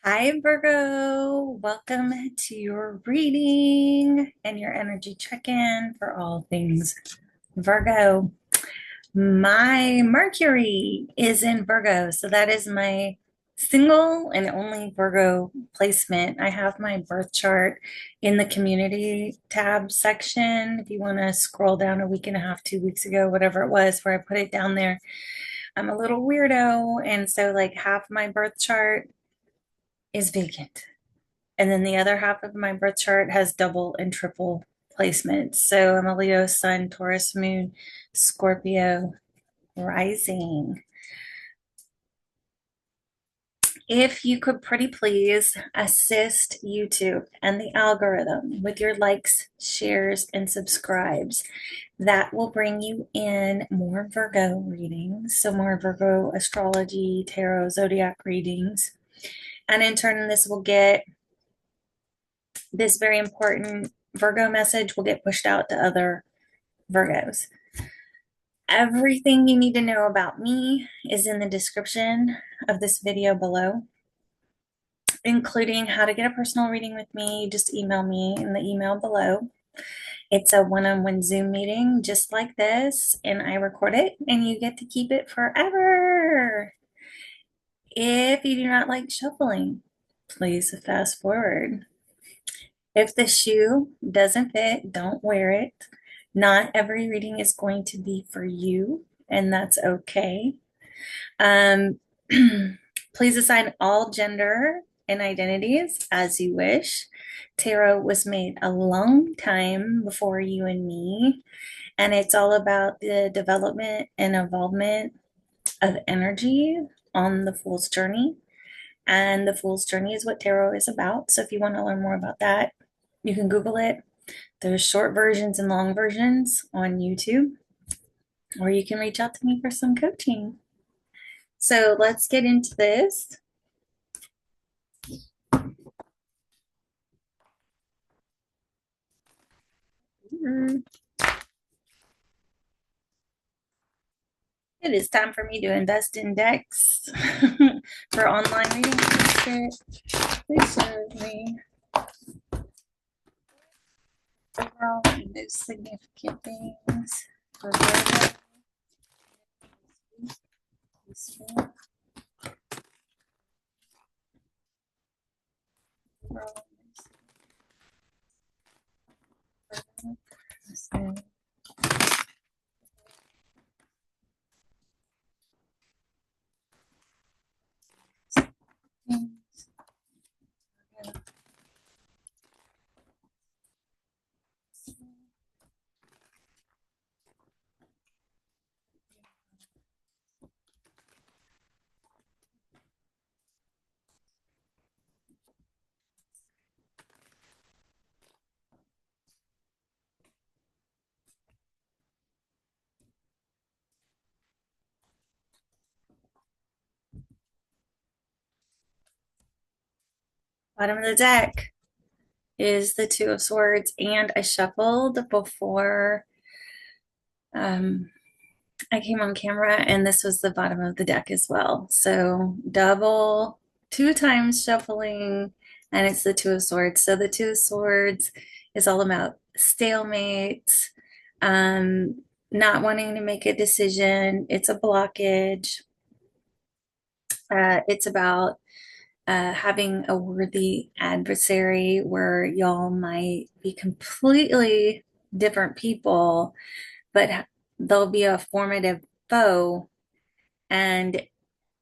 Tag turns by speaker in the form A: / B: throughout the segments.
A: Hi, Virgo. Welcome to your reading and your energy check-in for all things Virgo. My Mercury is in Virgo, so that is my single and only Virgo placement. I have my birth chart in the community tab section. If you want to scroll down a week and a half, 2 weeks ago, whatever it was, where I put it down there. I'm a little weirdo, and so like half my birth chart is vacant. And then the other half of my birth chart has double and triple placements. So I'm a Leo sun, Taurus moon, Scorpio rising. If you could pretty please assist YouTube and the algorithm with your likes, shares, and subscribes, that will bring you in more Virgo readings. So more Virgo astrology, tarot, zodiac readings. And in turn, this very important Virgo message will get pushed out to other Virgos. Everything you need to know about me is in the description of this video below, including how to get a personal reading with me. Just email me in the email below. It's a one-on-one Zoom meeting just like this, and I record it, and you get to keep it forever. If you do not like shuffling, please fast forward. If the shoe doesn't fit, don't wear it. Not every reading is going to be for you, and that's okay. Um, please assign all gender and identities as you wish. Tarot was made a long time before you and me, and it's all about the development and involvement of energy on the Fool's Journey. And the Fool's Journey is what tarot is about. So if you want to learn more about that, you can Google it. There's short versions and long versions on YouTube, or you can reach out to me for some coaching. So let's get into this. It is time for me to invest in decks for online reading. Please share with me overall and those significant things for Virgo. Bottom of the deck is the Two of Swords, and I shuffled before I came on camera, and this was the bottom of the deck as well. So double, two times shuffling, and it's the Two of Swords. So the Two of Swords is all about stalemate, not wanting to make a decision. It's a blockage. It's about having a worthy adversary where y'all might be completely different people, but there'll be a formative foe, and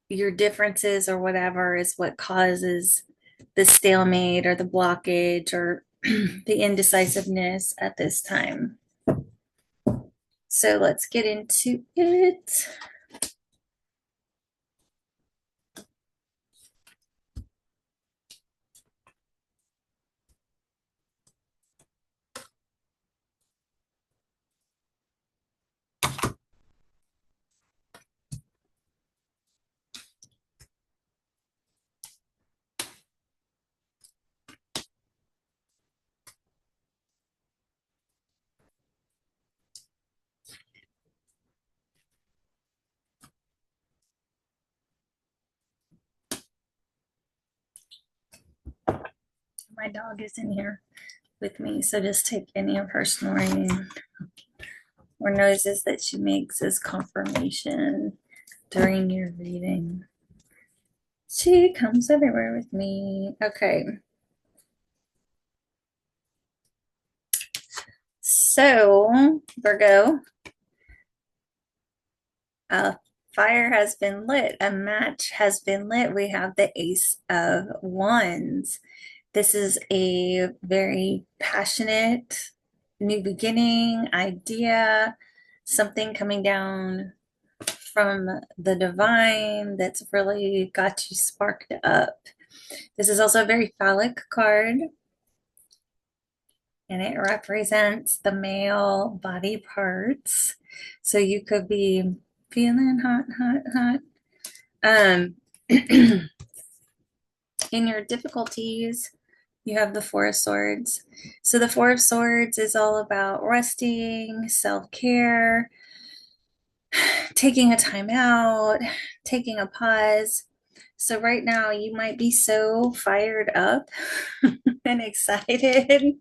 A: your differences or whatever is what causes the stalemate or the blockage or the indecisiveness at this time. So let's get into it. my dog is in here with me, so just take any of her snoring or noises that she makes as confirmation during your reading. She comes everywhere with me. Okay. So, Virgo, a fire has been lit, a match has been lit. We have the Ace of Wands. This is a very passionate new beginning idea, something coming down from the divine that's really got you sparked up. This is also a very phallic card, and it represents the male body parts. So you could be feeling hot, hot, hot. In your difficulties, you have the Four of Swords. So the Four of Swords is all about resting, self-care, taking a time out, taking a pause. So right now you might be so fired up and excited.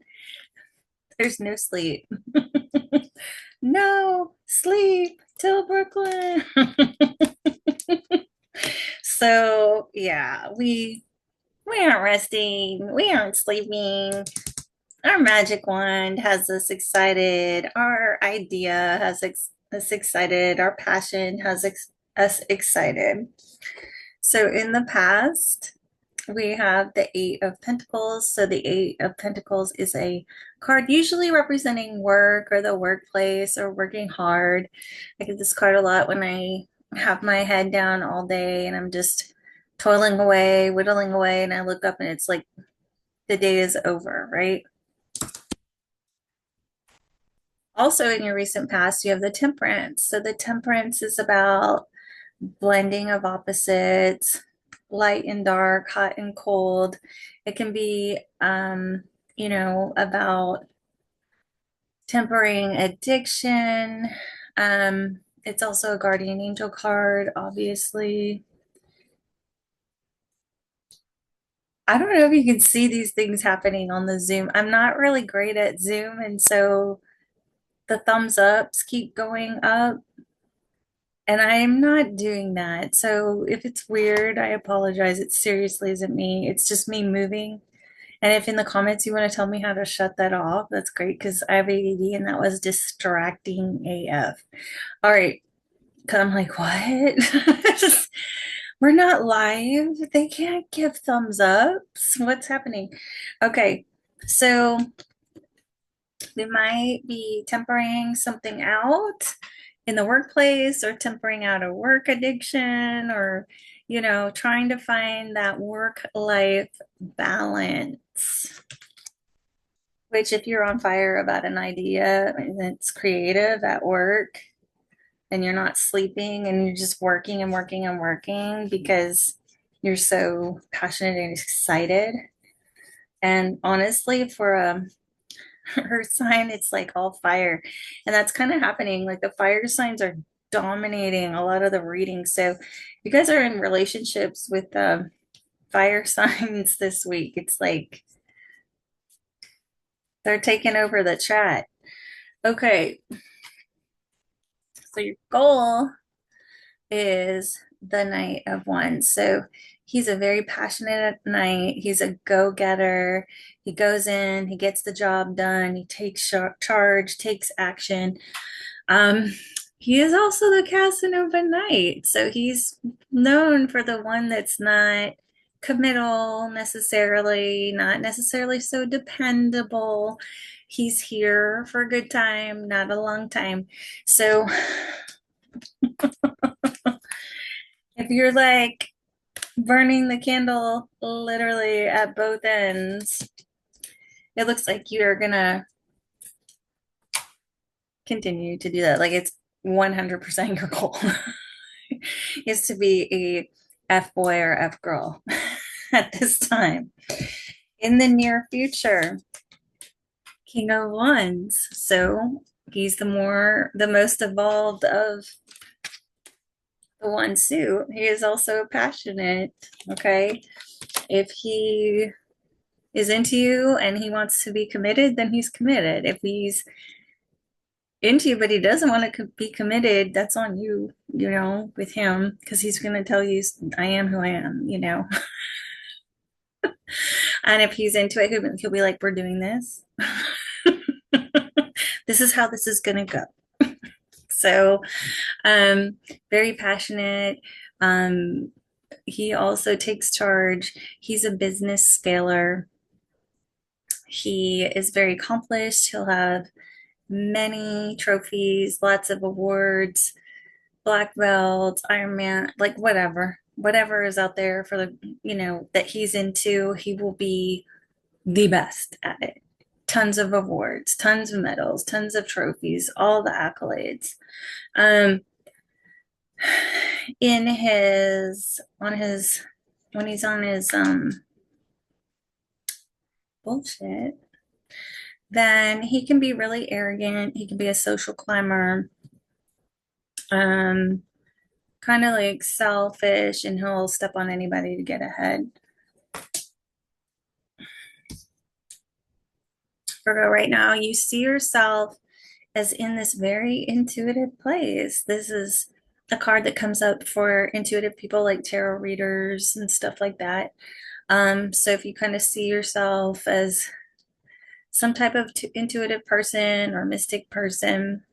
A: There's no sleep. No sleep till Brooklyn. So yeah, we aren't resting, we aren't sleeping. Our magic wand has us excited. Our idea has us excited. Our passion has us excited. So in the past, we have the Eight of Pentacles. So the Eight of Pentacles is a card usually representing work or the workplace or working hard. I get this card a lot when I have my head down all day and I'm just toiling away, whittling away, and I look up and it's like the day is over, right? Also, in your recent past, you have the Temperance. So the Temperance is about blending of opposites, light and dark, hot and cold. It can be, about tempering addiction. It's also a guardian angel card, obviously. I don't know if you can see these things happening on the Zoom. I'm not really great at Zoom, and so the thumbs ups keep going up, and I'm not doing that. So if it's weird, I apologize. It seriously isn't me. It's just me moving. And if in the comments you want to tell me how to shut that off, that's great because I have ADD and that was distracting AF. All right. Cause I'm like, what? We're not live. They can't give thumbs ups. What's happening? Okay. So we might be tempering something out in the workplace or tempering out a work addiction or, trying to find that work-life balance. Which, if you're on fire about an idea that's creative at work and you're not sleeping and you're just working and working and working because you're so passionate and excited. And honestly, for a earth sign, it's like all fire. And that's kind of happening. Like the fire signs are dominating a lot of the readings. So if you guys are in relationships with fire signs this week, it's like they're taking over the chat. Okay. So your goal is the Knight of Wands. So he's a very passionate knight. He's a go-getter. He goes in, he gets the job done, he takes charge, takes action. He is also the Casanova Knight. So he's known for the one that's not committal necessarily, not necessarily so dependable. He's here for a good time, not a long time. So if you're like burning the candle literally at both ends, it looks like you're gonna continue to do that. Like it's 100% your goal is to be a F boy or F girl at this time. In the near future, King of Wands. So he's the most evolved of the one suit. He is also passionate. Okay. If he is into you and he wants to be committed, then he's committed. If he's into you, but he doesn't want to be committed, that's on you, with him, because he's going to tell you, I am who I am. And if he's into it, he'll be like, we're doing this. This is how this is going to go. So, um, very passionate. Um, he also takes charge. He's a business scaler. He is very accomplished. He'll have many trophies, lots of awards, black belts, Iron Man, like whatever is out there for that he's into, he will be the best at it. Tons of awards, tons of medals, tons of trophies, all the accolades. Um, in his on his when he's on his bullshit, then he can be really arrogant. He can be a social climber, um, kind of like selfish, and he'll step on anybody to get ahead. Virgo, right now, you see yourself as in this very intuitive place. This is a card that comes up for intuitive people like tarot readers and stuff like that. So if you kind of see yourself as some type of intuitive person or mystic person,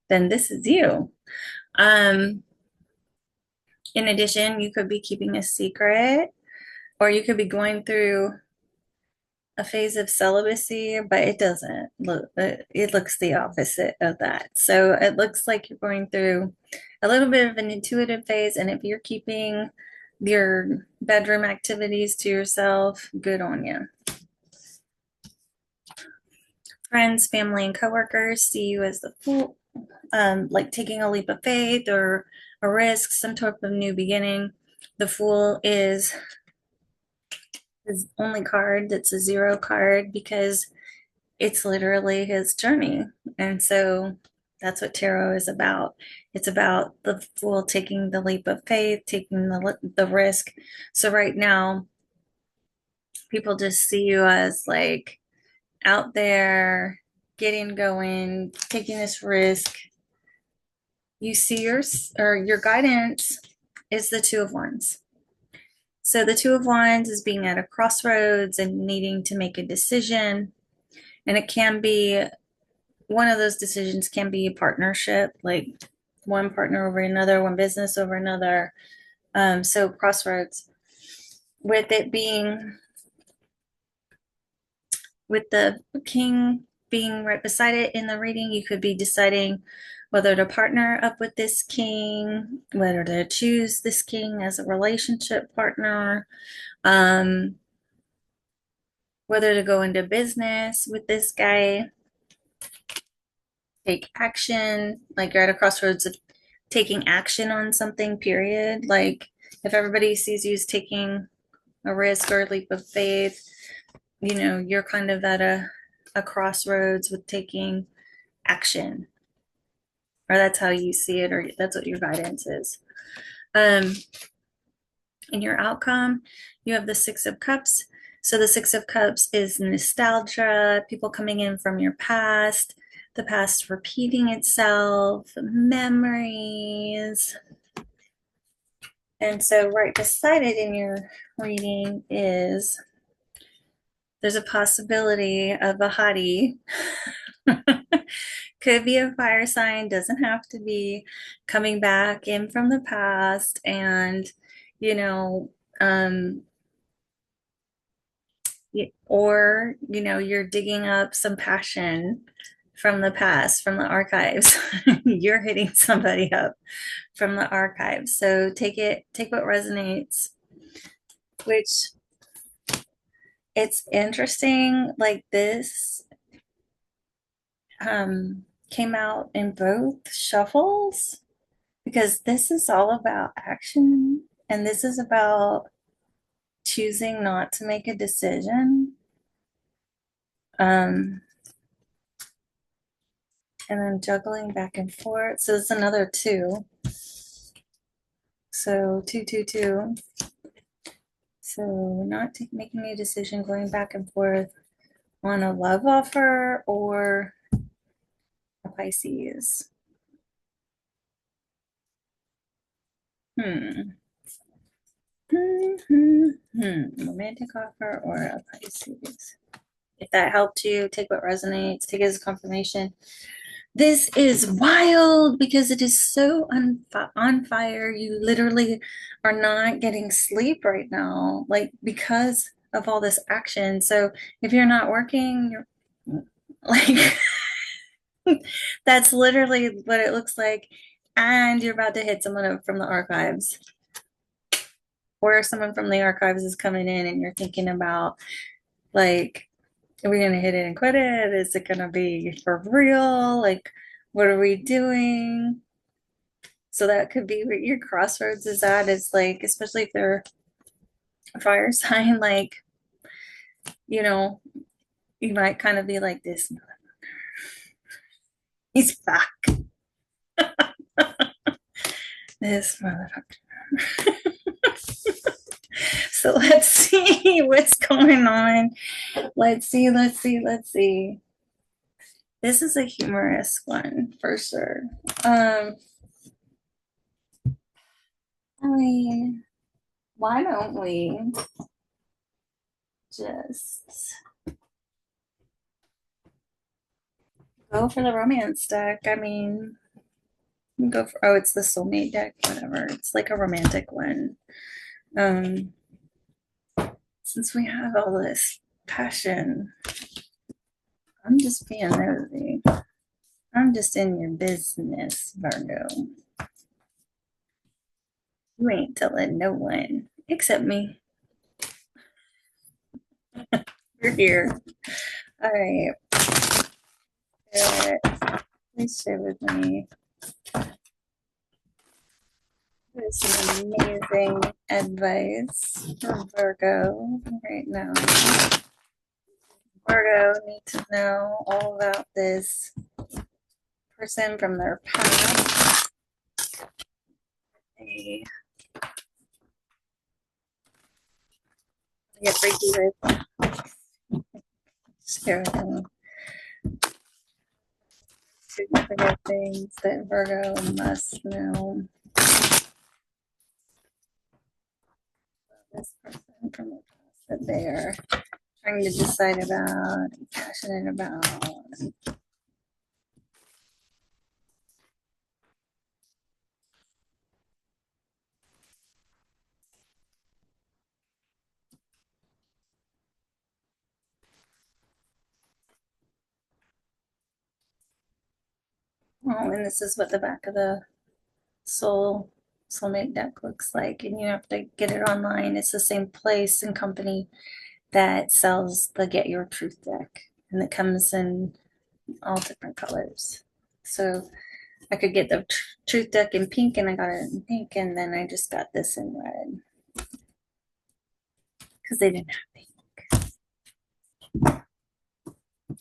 A: then this is you. Um, in addition, you could be keeping a secret, or you could be going through a phase of celibacy, but it doesn't look, it looks the opposite of that. So it looks like you're going through a little bit of an intuitive phase. And if you're keeping your bedroom activities to yourself, good on you. Friends, family, and coworkers see you as the fool, like taking a leap of faith or a risk, some type of new beginning. The Fool is his only card that's a 0 card because it's literally his journey. And so that's what tarot is about. It's about the Fool taking the leap of faith, taking the risk. So right now, people just see you as like out there, getting going, taking this risk. You see your guidance is the Two of Wands. So the Two of Wands is being at a crossroads and needing to make a decision. And it can be one of those decisions can be a partnership, like one partner over another, one business over another. So crossroads. With it being with the King being right beside it in the reading, you could be deciding whether to partner up with this king, whether to choose this king as a relationship partner, um, whether to go into business with this guy, take action, like you're at a crossroads of taking action on something, period. Like if everybody sees you as taking a risk or a leap of faith, you're kind of at a crossroads with taking action, or that's how you see it, or that's what your guidance is. In your outcome, you have the Six of Cups. So the Six of Cups is nostalgia, people coming in from your past, the past repeating itself, memories. And so right beside it in your reading is there's a possibility of a hottie. Could be a fire sign, doesn't have to be, coming back in from the past and, you know, um, or, you're digging up some passion from the past, from the archives. You're hitting somebody up from the archives. So take what resonates, which it's interesting. Like this came out in both shuffles because this is all about action and this is about choosing not to make a decision. Um, and then juggling back and forth. So it's another 2. So 2, 2, 2. So not making a decision, going back and forth on a love offer or a Pisces. Hmm. Romantic offer or a Pisces. If that helped you, take what resonates, take it as confirmation. This is wild because it is so on fire. You literally are not getting sleep right now, like because of all this action. So if you're not working, you're like, that's literally what it looks like. And you're about to hit someone from the archives, or someone from the archives is coming in and you're thinking about, like, are we going to hit it and quit it? Is it going to be for real? Like, what are we doing? So that could be what your crossroads is at, is like, especially if they're a fire sign, like, you know, you might kind of be like, this, he's back. This motherfucker. So let's see what's going on. Let's see, let's see, let's see. This is a humorous one for sure. I mean, why don't we just go for the romance deck? I mean, go for, oh, it's the soulmate deck, whatever. It's like a romantic one. Um, since we have all this passion, I'm just being nosy. I'm just in your business, Virgo. You ain't telling no one except me. You're here. All right. Please share with me. There's some amazing advice for Virgo right now. Virgo needs to know all about this person from their past. They get freaky with share with them significant things that Virgo must know. This person from the past that they are trying to decide about and passionate about. Oh, and this is what the back of the soulmate deck looks like, and you have to get it online. It's the same place and company that sells the Get Your Truth deck, and it comes in all different colors. So I could get the truth deck in pink, and I got it in pink, and then I just got this in red because they didn't have pink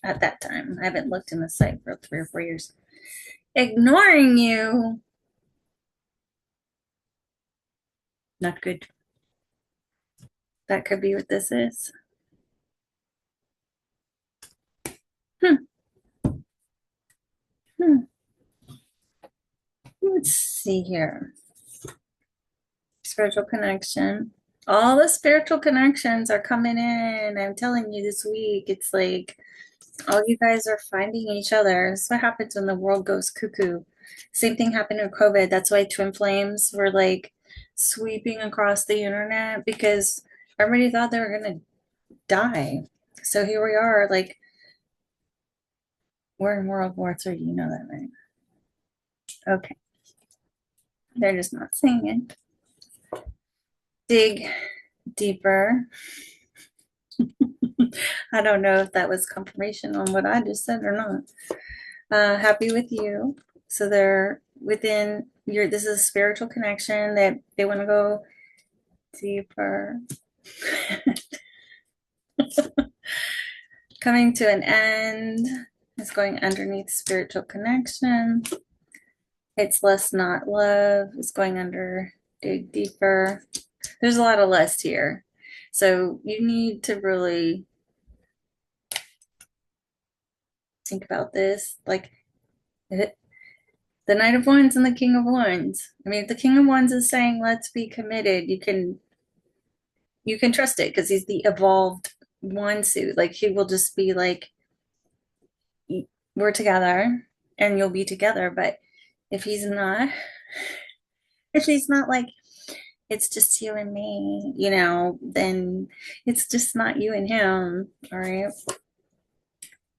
A: at that time. I haven't looked in the site for 3 or 4 years. Ignoring you. Not good. That could be what this is. Hmm. Hmm. Let's see here. Spiritual connection. All the spiritual connections are coming in. I'm telling you, this week, it's like all you guys are finding each other. That's what happens when the world goes cuckoo. Same thing happened with COVID. That's why twin flames were like sweeping across the internet, because everybody thought they were going to die. So here we are, like, we're in World War III. You know that, right? Okay. They're just not saying it. Dig deeper. I don't know if that was confirmation on what I just said or not. Happy with you. So they're within your, this is a spiritual connection that they want to go deeper. Coming to an end is going underneath spiritual connection. It's lust, not love, is going under, dig deeper. There's a lot of lust here. So you need to really think about this. Like it, the Knight of Wands and the King of Wands. I mean, if the King of Wands is saying, let's be committed, you can trust it because he's the evolved wand suit. Like he will just be like, we're together and you'll be together. But if he's not, if he's not like, it's just you and me, then it's just not you and him. All right.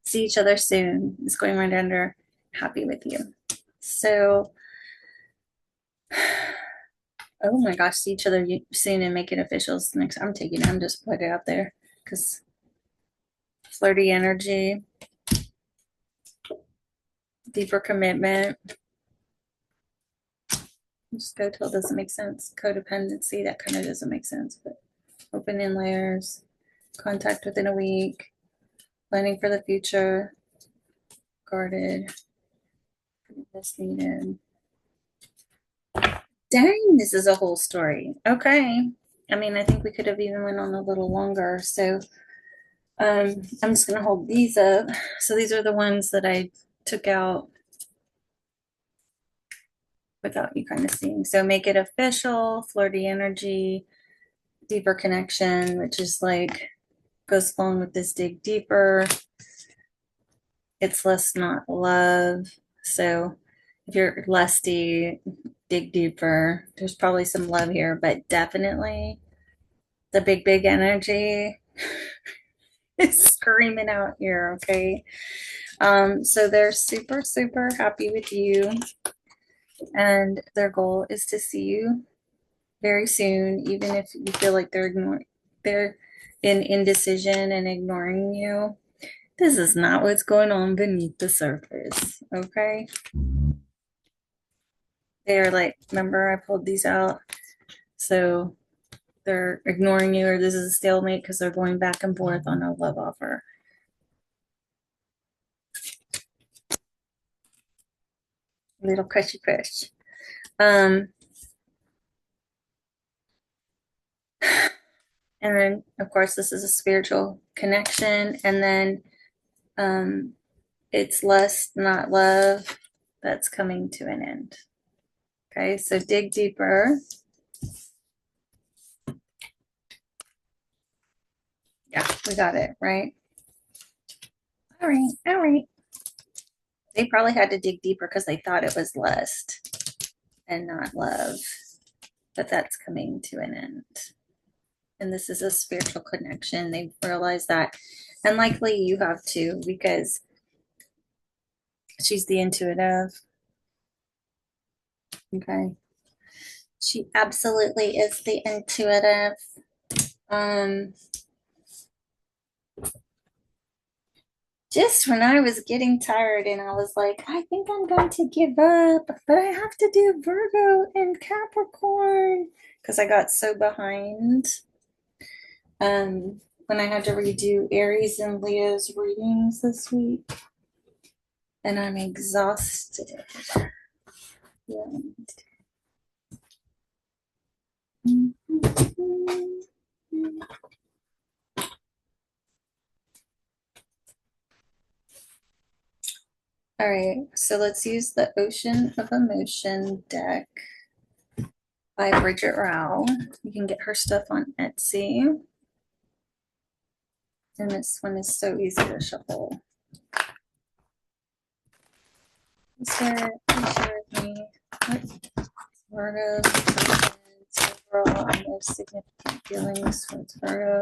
A: See each other soon. It's going right under happy with you. So, oh my gosh, see each other soon and make it official. Next, I'm just put it out there because flirty energy, deeper commitment. Just go till it doesn't make sense. Codependency, that kind of doesn't make sense, but open in layers, contact within a week, planning for the future, guarded, this needed. Dang, this is a whole story. Okay. I mean, I think we could have even went on a little longer. So I'm just going to hold these up. So these are the ones that I took out without you kind of seeing. So make it official, flirty energy, deeper connection, which is like goes along with this dig deeper. It's less not love. So if you're lusty, dig deeper. There's probably some love here, but definitely the big energy is screaming out here, okay? So they're super happy with you, and their goal is to see you very soon, even if you feel like they're in indecision and ignoring you. This is not what's going on beneath the surface, okay? They're like, remember I pulled these out? So they're ignoring you, or this is a stalemate because they're going back and forth on a love offer. Little cushy push. And then, of course, this is a spiritual connection. And then it's lust, not love, that's coming to an end. Okay, so dig deeper. Yeah, we got it, right? All right, all right. They probably had to dig deeper because they thought it was lust and not love, but that's coming to an end. And this is a spiritual connection. They realize that. And likely you have too, because she's the intuitive. Okay. She absolutely is the intuitive. Just when I was getting tired and I was like, I think I'm going to give up, but I have to do Virgo and Capricorn because I got so behind. When I had to redo Aries and Leo's readings this week, and I'm exhausted. Yeah. All right, so let's use the Ocean of Emotion deck by Bridget Rao. You can get her stuff on Etsy. And this one is so easy to shuffle. Share with me. Virgo, overall, and their significant feelings towards Virgo.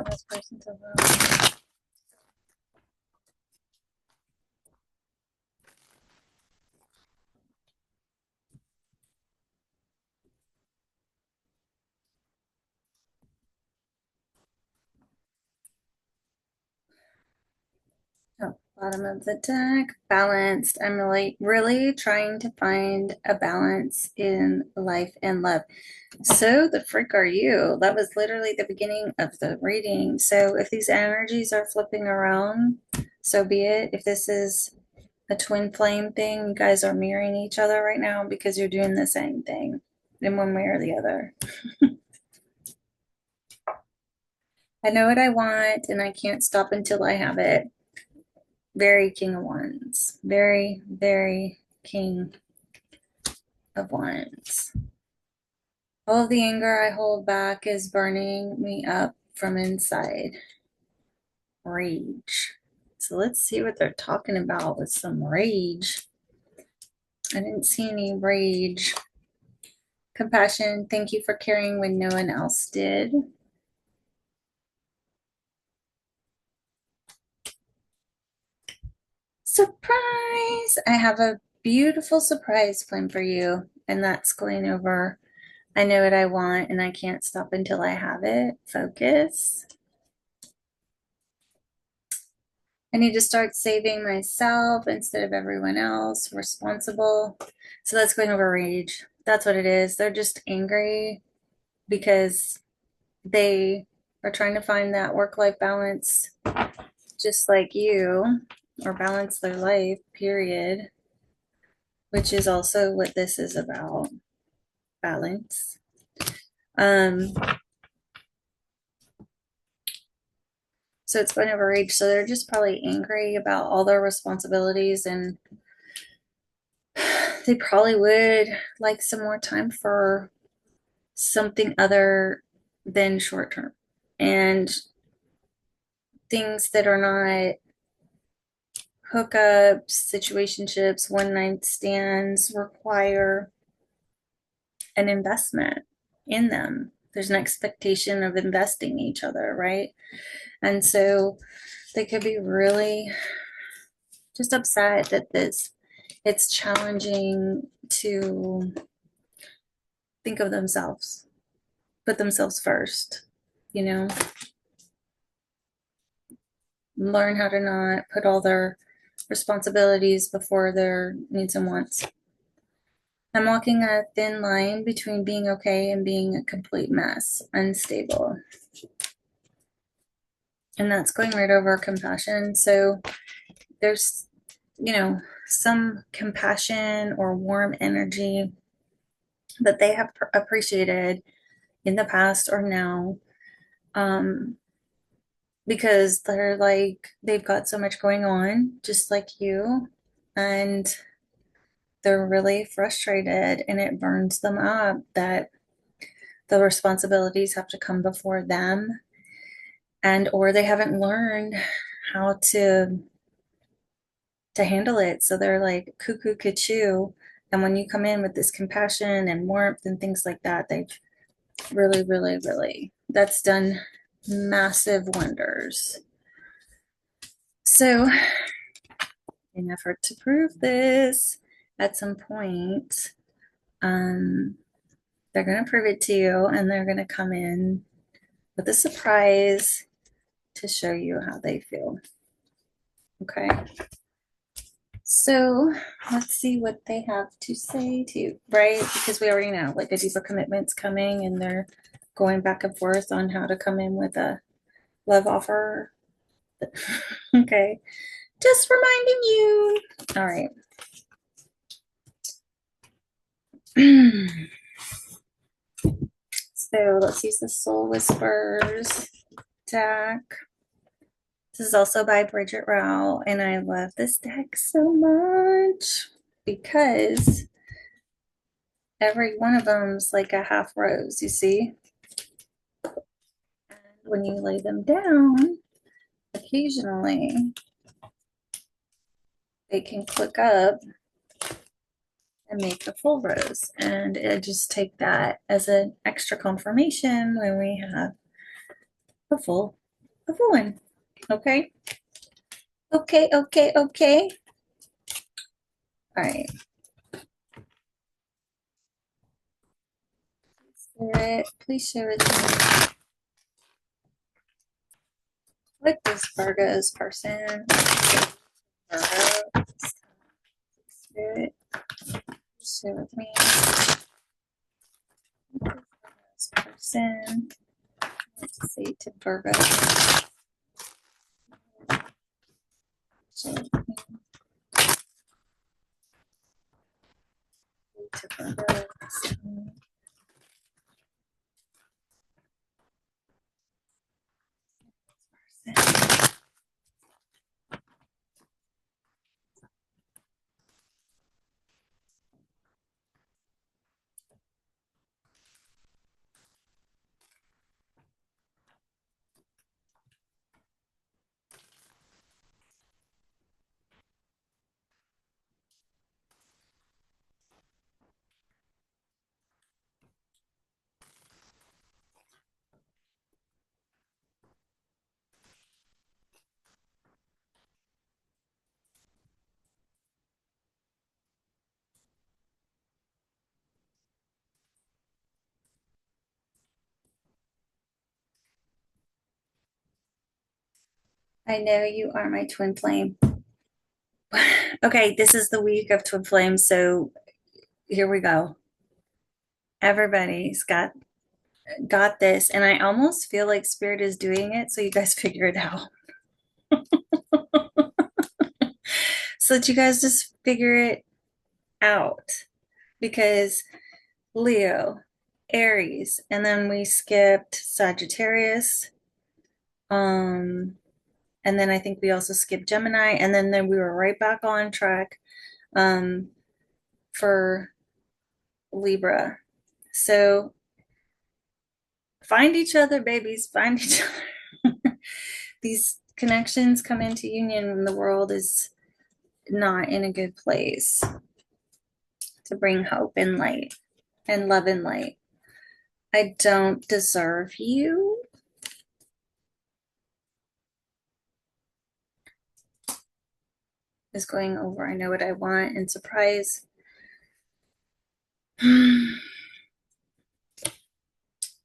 A: This person's overall. Bottom of the deck, balanced. I'm really trying to find a balance in life and love. So the frick are you? That was literally the beginning of the reading. So if these energies are flipping around, so be it. If this is a twin flame thing, you guys are mirroring each other right now because you're doing the same thing in one way or the other. I know what I want and I can't stop until I have it. Very King of Wands. Very King of Wands. All of the anger I hold back is burning me up from inside. Rage. So let's see what they're talking about with some rage. I didn't see any rage. Compassion. Thank you for caring when no one else did. Surprise! I have a beautiful surprise planned for you, and that's going over. I know what I want, and I can't stop until I have it. Focus. I need to start saving myself instead of everyone else. Responsible. So that's going over rage. That's what it is. They're just angry because they are trying to find that work-life balance just like you, or balance their life, period, which is also what this is about. Balance. So it's going over rage. So they're just probably angry about all their responsibilities, and they probably would like some more time for something other than short term, and things that are not hookups, situationships, one night stands require an investment in them. There's an expectation of investing in each other, right? And so they could be really just upset that it's challenging to think of themselves, put themselves first, you know, learn how to not put all their responsibilities before their needs and wants. I'm walking a thin line between being okay and being a complete mess, unstable. And that's going right over compassion. So there's, some compassion or warm energy that they have appreciated in the past or now, because they're like, they've got so much going on, just like you, and they're really frustrated, and it burns them up that the responsibilities have to come before them, and or they haven't learned how to handle it. So they're like cuckoo cuckoo. And when you come in with this compassion and warmth and things like that, they've really, that's done massive wonders. So, in an effort to prove this at some point, they're going to prove it to you, and they're going to come in with a surprise to show you how they feel. Okay. So let's see what they have to say to you, right? Because we already know like a deeper commitment's coming, and they're going back and forth on how to come in with a love offer. Okay. Just reminding you. All right. So let's use the Soul Whispers deck. This is also by Bridget Rowell, and I love this deck so much because every one of them's like a half rose, you see? And when you lay them down, occasionally they can click up and make a full rose. And I just take that as an extra confirmation when we have a full one. Okay. Okay. All right. Spirit, please share with me what this Virgo's person Virgo. Spirit, share with me. This person. Let's say to Virgo. Share with me. To Virgo. I know you are my twin flame. Okay, this is the week of twin flames, so here we go. Everybody's got this, and I almost feel like spirit is doing it so you guys figure it out. So that you guys just figure it out, because Leo, Aries, and then we skipped Sagittarius. And then I think we also skipped Gemini, and then we were right back on track for Libra. So find each other, babies, find each other. These connections come into union when the world is not in a good place, to bring hope and light and love and light. I don't deserve you. Is going over. I know what I want, and surprise.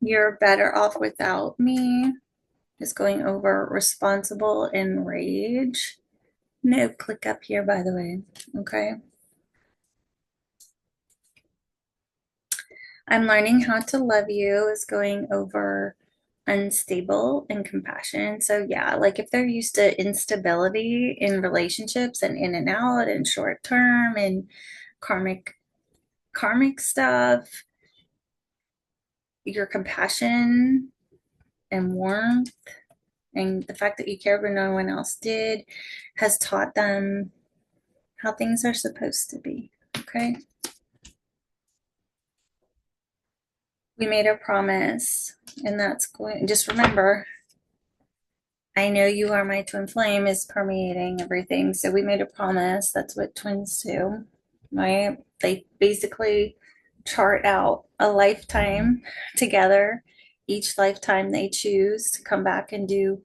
A: You're better off without me. Is going over. Responsible and rage. No click up here, by the way. Okay. I'm learning how to love you is going over unstable and compassion. So yeah, like if they're used to instability in relationships and in and out and short term and karmic stuff, your compassion and warmth and the fact that you care when no one else did has taught them how things are supposed to be. Okay. We made a promise, and that's going, just remember, I know you are my twin flame is permeating everything. So we made a promise. That's what twins do, right? They basically chart out a lifetime together. Each lifetime they choose to come back and do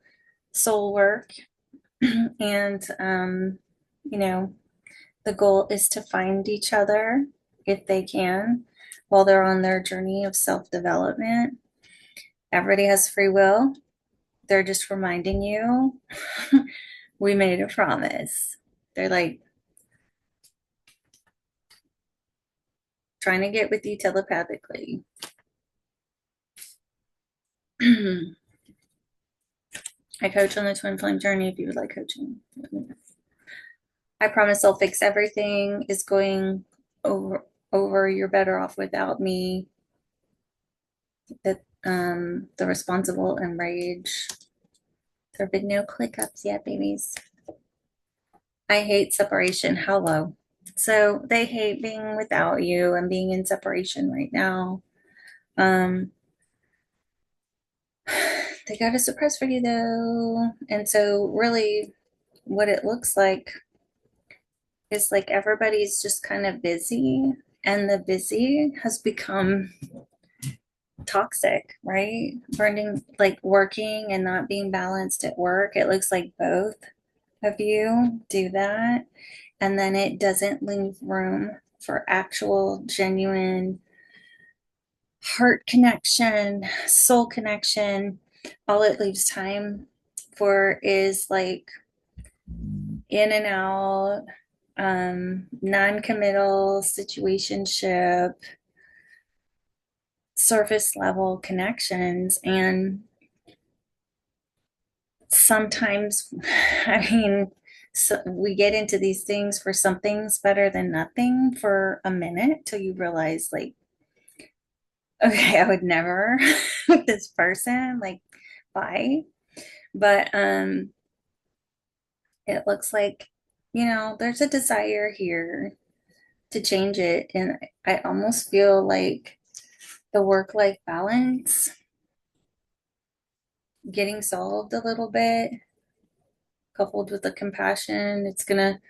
A: soul work. And, you know, the goal is to find each other if they can while they're on their journey of self-development. Everybody has free will. They're just reminding you we made a promise. They're like trying to get with you telepathically. I coach on the twin flame journey if you would like coaching. I promise I'll fix everything is going over. You're better off without me. That the responsible and rage. There have been no click ups yet, babies. I hate separation. How low? So they hate being without you and being in separation right now. They got a surprise for you though. And so really what it looks like is like everybody's just kind of busy, and the busy has become toxic, right? Burning, like working and not being balanced at work. It looks like both of you do that. And then it doesn't leave room for actual, genuine heart connection, soul connection. All it leaves time for is like in and out, non-committal situationship, surface level connections. And sometimes, I mean, so we get into these things for something's better than nothing for a minute till you realize, like, okay, I would never with this person, like, bye. But it looks like, there's a desire here to change it. And I almost feel like the work-life balance getting solved a little bit, coupled with the compassion, it's gonna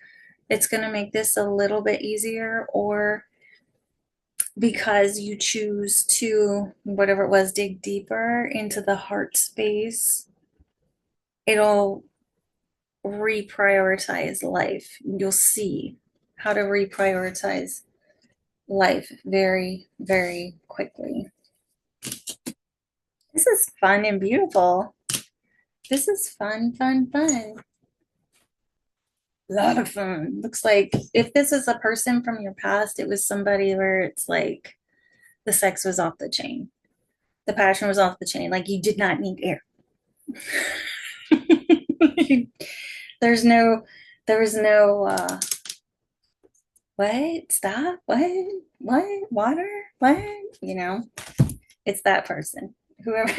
A: make this a little bit easier. Or because you choose to, whatever it was, dig deeper into the heart space, it'll reprioritize life. You'll see how to reprioritize life very, very quickly. This is fun and beautiful. This is fun, fun, fun. A lot of fun. Looks like if this is a person from your past, it was somebody where it's like the sex was off the chain. The passion was off the chain. Like you did not need air. There's no, there was no, what? Stop? What? What? Water? What? It's that person. Whoever.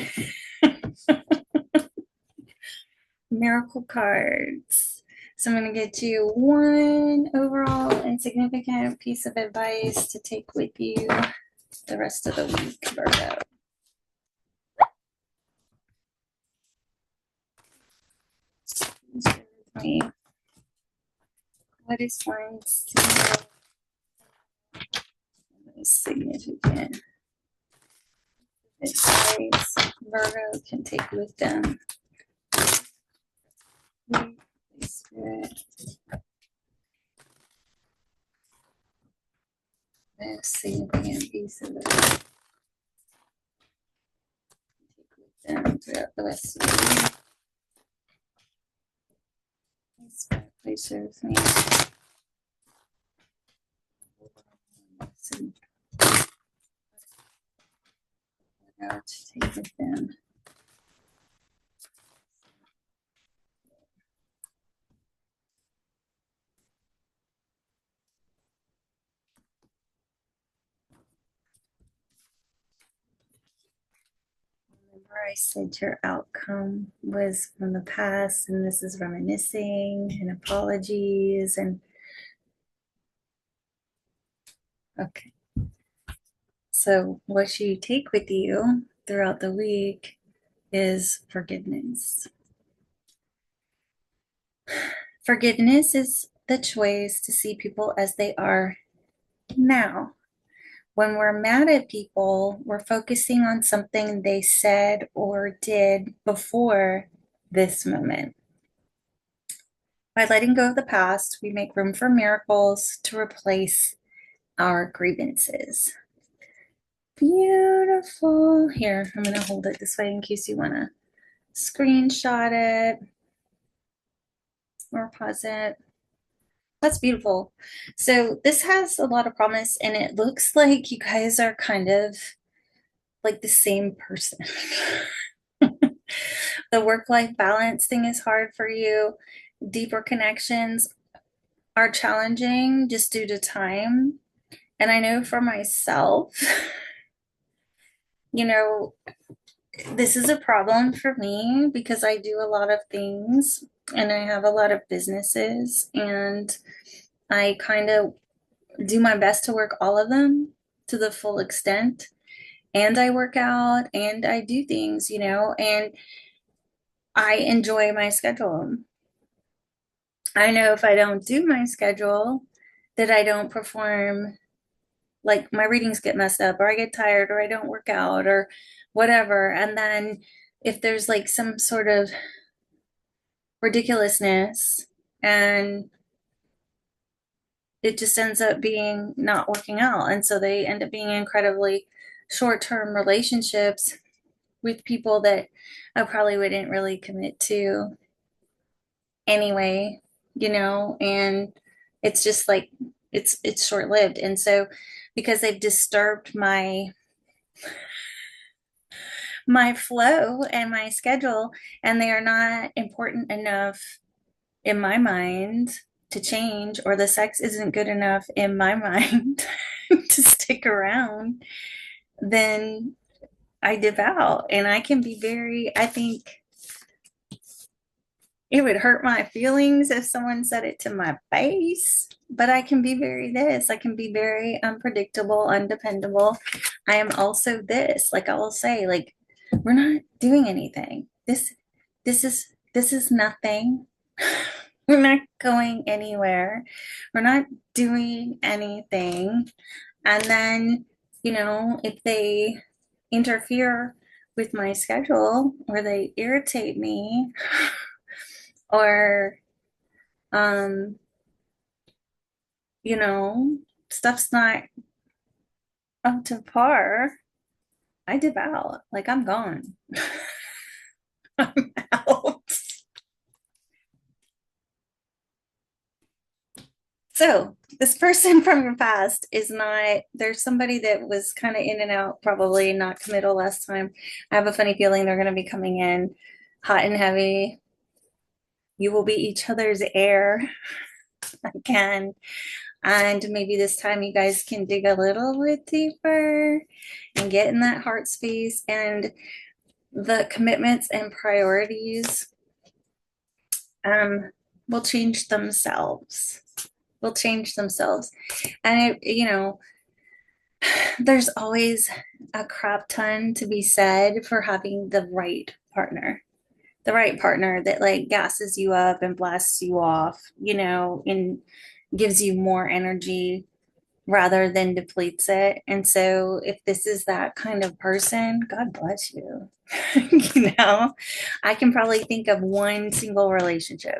A: Miracle cards. So I'm going to get you one overall and significant piece of advice to take with you the rest of the week, Virgo. What is one significant advice Virgo can take with them? Spirit. Significant piece of it. Take with them throughout the rest of the week. Please share with me. To take with them. Remember, I said your outcome was from the past, and this is reminiscing and apologies and okay. So what you take with you throughout the week is forgiveness. Forgiveness is the choice to see people as they are now. When we're mad at people, we're focusing on something they said or did before this moment. By letting go of the past, we make room for miracles to replace our grievances. Beautiful. Here, I'm going to hold it this way in case you want to screenshot it or pause it. That's beautiful. So this has a lot of promise, and it looks like you guys are kind of like the same person. The work-life balance thing is hard for you. Deeper connections are challenging just due to time. And I know for myself, this is a problem for me because I do a lot of things and I have a lot of businesses, and I kind of do my best to work all of them to the full extent. And I work out and I do things, and I enjoy my schedule. I know if I don't do my schedule, that I don't perform, like my readings get messed up, or I get tired, or I don't work out, or whatever. And then if there's like some sort of ridiculousness and it just ends up being not working out. And so they end up being incredibly short-term relationships with people that I probably wouldn't really commit to anyway. and it's just like it's short-lived. And so because they've disturbed my flow and my schedule, and they are not important enough in my mind to change, or the sex isn't good enough in my mind to stick around, then I dip out. And I can be I think it would hurt my feelings if someone said it to my face, but I can be I can be very unpredictable, undependable. I am also this, like I will say, like, we're not doing anything. This is nothing. We're not going anywhere. We're not doing anything. And then, if they interfere with my schedule, or they irritate me, or um, you know, stuff's not up to par, I dip out. Like, I'm gone. I'm out. So this person from your past is not, there's somebody that was kind of in and out, probably not committal last time. I have a funny feeling they're going to be coming in hot and heavy. You will be each other's heir again. And maybe this time you guys can dig a little bit deeper and get in that heart space, and the commitments and priorities um, will change themselves. Will change themselves. And there's always a crap ton to be said for having the right partner. The right partner that like gasses you up and blasts you off, and gives you more energy rather than depletes it. And so if this is that kind of person, God bless you. I can probably think of one single relationship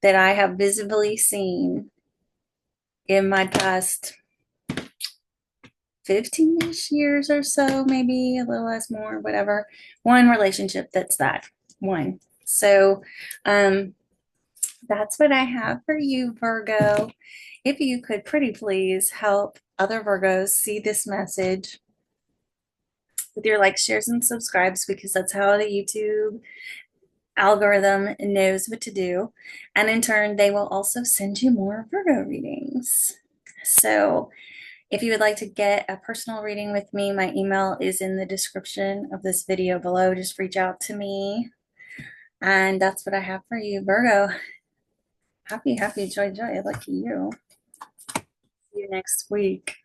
A: that I have visibly seen in my past 15-ish years or so, maybe a little less, more, whatever. One relationship that's that one. So that's what I have for you, Virgo. If you could pretty please help other Virgos see this message with your likes, shares, and subscribes, because that's how the YouTube algorithm knows what to do. And in turn, they will also send you more Virgo readings. So if you would like to get a personal reading with me, my email is in the description of this video below. Just reach out to me. And that's what I have for you, Virgo. Happy, happy, joy, joy. Lucky you. See you next week.